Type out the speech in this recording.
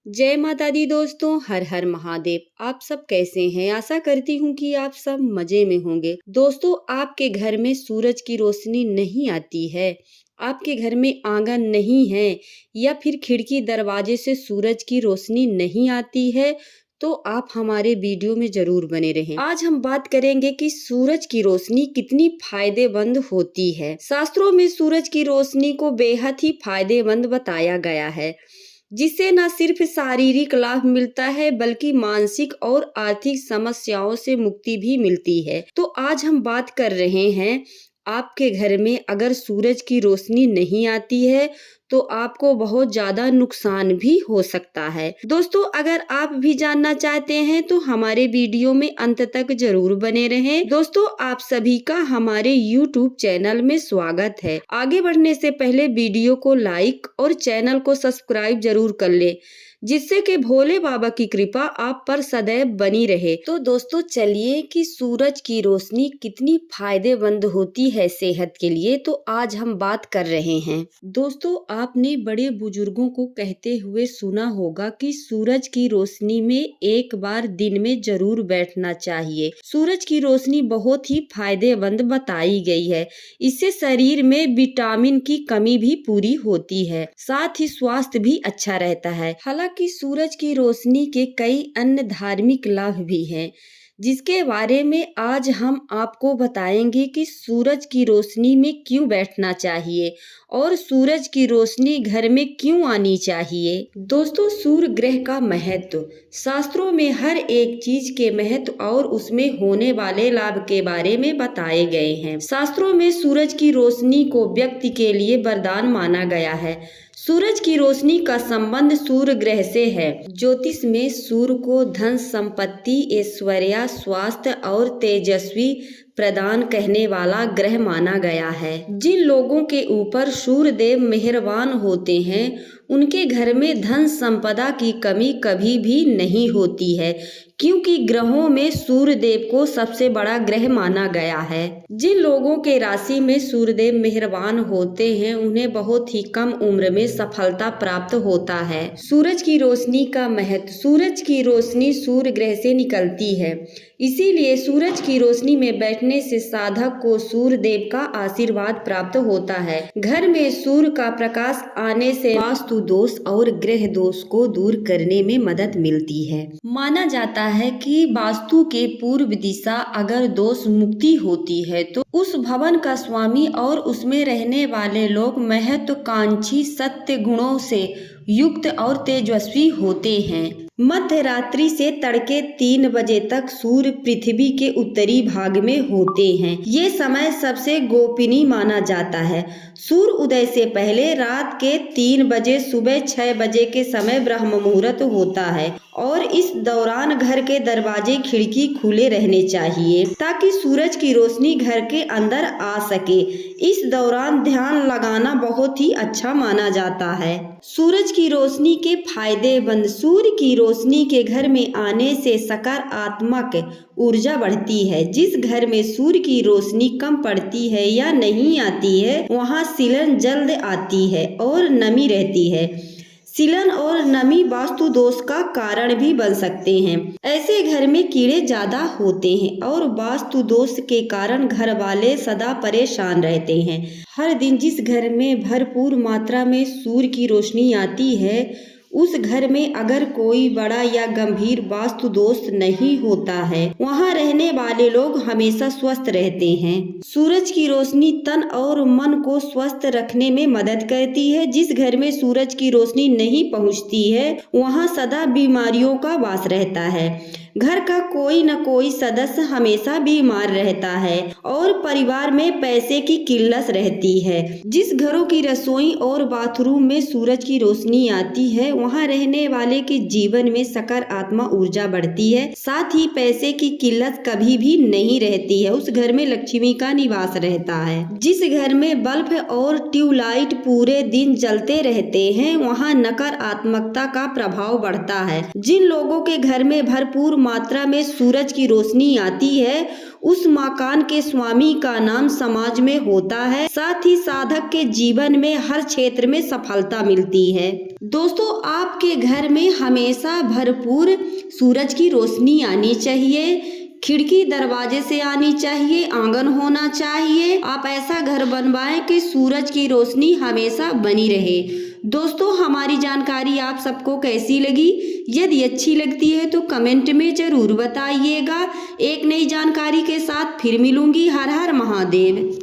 जय माता दी दोस्तों, हर हर महादेव। आप सब कैसे हैं? आशा करती हूँ कि आप सब मजे में होंगे। दोस्तों, आपके घर में सूरज की रोशनी नहीं आती है, आपके घर में आंगन नहीं है या फिर खिड़की दरवाजे से सूरज की रोशनी नहीं आती है, तो आप हमारे वीडियो में जरूर बने रहें। आज हम बात करेंगे कि सूरज की रोशनी कितनी फायदेमंद होती है। शास्त्रों में सूरज की रोशनी को बेहद ही फायदेमंद बताया गया है, जिससे न सिर्फ शारीरिक लाभ मिलता है बल्कि मानसिक और आर्थिक समस्याओं से मुक्ति भी मिलती है। तो आज हम बात कर रहे हैं, आपके घर में अगर सूरज की रोशनी नहीं आती है तो आपको बहुत ज्यादा नुकसान भी हो सकता है। दोस्तों, अगर आप भी जानना चाहते हैं तो हमारे वीडियो में अंत तक जरूर बने रहें। दोस्तों, आप सभी का हमारे YouTube चैनल में स्वागत है। आगे बढ़ने से पहले वीडियो को लाइक और चैनल को सब्सक्राइब जरूर कर ले, जिससे कि भोले बाबा की कृपा आप पर सदैव बनी रहे। तो दोस्तों, चलिए कि सूरज की रोशनी कितनी फायदेमंद होती है सेहत के लिए, तो आज हम बात कर रहे हैं। दोस्तों, आपने बड़े बुजुर्गों को कहते हुए सुना होगा कि सूरज की रोशनी में एक बार दिन में जरूर बैठना चाहिए। सूरज की रोशनी बहुत ही फायदेमंद बताई गई है। इससे शरीर में विटामिन की कमी भी पूरी होती है, साथ ही स्वास्थ्य भी अच्छा रहता है। हालांकि सूरज की रोशनी के कई अन्य धार्मिक लाभ भी हैं, जिसके बारे में आज हम आपको बताएंगे कि सूरज की रोशनी में क्यों बैठना चाहिए और सूरज की रोशनी घर में क्यों आनी चाहिए। दोस्तों, सूर्य ग्रह का महत्व। शास्त्रों में हर एक चीज के महत्व और उसमें होने वाले लाभ के बारे में बताए गए हैं। शास्त्रों में सूरज की रोशनी को व्यक्ति के लिए वरदान माना गया है। सूरज की रोशनी का संबंध सूर्य ग्रह से है। ज्योतिष में सूर्य को धन, संपत्ति, ऐश्वर्य, स्वास्थ्य और तेजस्वी प्रदान करने वाला ग्रह माना गया है। जिन लोगों के ऊपर सूर्य देव मेहरबान होते हैं, उनके घर में धन संपदा की कमी कभी भी नहीं होती है, क्योंकि ग्रहों में सूर्य देव को सबसे बड़ा ग्रह माना गया है। जिन लोगों के राशि में सूर्य देव मेहरबान होते हैं, उन्हें बहुत ही कम उम्र में सफलता प्राप्त होता है। सूरज की रोशनी का महत्व। सूरज की रोशनी सूर्य ग्रह से निकलती है, इसीलिए सूरज की रोशनी में बैठने से साधक को सूर्य देव का आशीर्वाद प्राप्त होता है। घर में सूर्य का प्रकाश आने से वास्तु दोष और ग्रह दोष को दूर करने में मदद मिलती है। माना जाता है कि वास्तु के पूर्व दिशा अगर दोष मुक्ति होती है तो उस भवन का स्वामी और उसमें रहने वाले लोग महत्वाकांक्षी, सत्य गुणों से युक्त और तेजस्वी होते हैं। मध्य रात्रि से तड़के 3 बजे तक सूर्य पृथ्वी के उत्तरी भाग में होते हैं। ये समय सबसे गोपनीय माना जाता है। सूर्य उदय से पहले रात के 3 बजे सुबह 6 बजे के समय ब्रह्म मुहूर्त होता है और इस दौरान घर के दरवाजे, खिड़की खुले रहने चाहिए ताकि सूरज की रोशनी घर के अंदर आ सके। इस दौरान ध्यान लगाना बहुत ही अच्छा माना जाता है। सूरज की रोशनी के फायदेमंद। सूर्य की रोशनी के घर में आने से सकारात्मक ऊर्जा बढ़ती है। जिस घर में सूर्य की रोशनी कम पड़ती है या नहीं आती है, वहाँ सिलन जल्द आती है और नमी रहती है। सिलन और नमी वास्तु दोष का कारण भी बन सकते हैं। ऐसे घर में कीड़े ज्यादा होते हैं और वास्तु दोष के कारण घर वाले सदा परेशान रहते हैं। हर दिन जिस घर में भरपूर मात्रा में सूर्य की रोशनी आती है, उस घर में अगर कोई बड़ा या गंभीर वास्तु दोष नहीं होता है, वहाँ रहने वाले लोग हमेशा स्वस्थ रहते हैं। सूरज की रोशनी तन और मन को स्वस्थ रखने में मदद करती है। जिस घर में सूरज की रोशनी नहीं पहुँचती है, वहाँ सदा बीमारियों का वास रहता है। घर का कोई न कोई सदस्य हमेशा बीमार रहता है और परिवार में पैसे की किल्लत रहती है। जिस घरों की रसोई और बाथरूम में सूरज की रोशनी आती है, वहां रहने वाले के जीवन में सकारात्मक ऊर्जा बढ़ती है, साथ ही पैसे की किल्लत कभी भी नहीं रहती है। उस घर में लक्ष्मी का निवास रहता है। जिस घर में बल्ब और ट्यूबलाइट पूरे दिन जलते रहते हैं, वहाँ नकारात्मकता का प्रभाव बढ़ता है। जिन लोगों के घर में भरपूर मात्रा में सूरज की रोशनी आती है, उस मकान के स्वामी का नाम समाज में होता है। साथ ही साधक के जीवन में हर क्षेत्र में सफलता मिलती है। दोस्तों, आपके घर में हमेशा भरपूर सूरज की रोशनी आनी चाहिए। खिड़की दरवाजे से आनी चाहिए, आंगन होना चाहिए। आप ऐसा घर बनवाएं कि सूरज की रोशनी हमेशा बनी रहे। दोस्तों, हमारी जानकारी आप सबको कैसी लगी? यदि अच्छी लगती है तो कमेंट में जरूर बताइएगा। एक नई जानकारी के साथ फिर मिलूंगी। हर हर महादेव।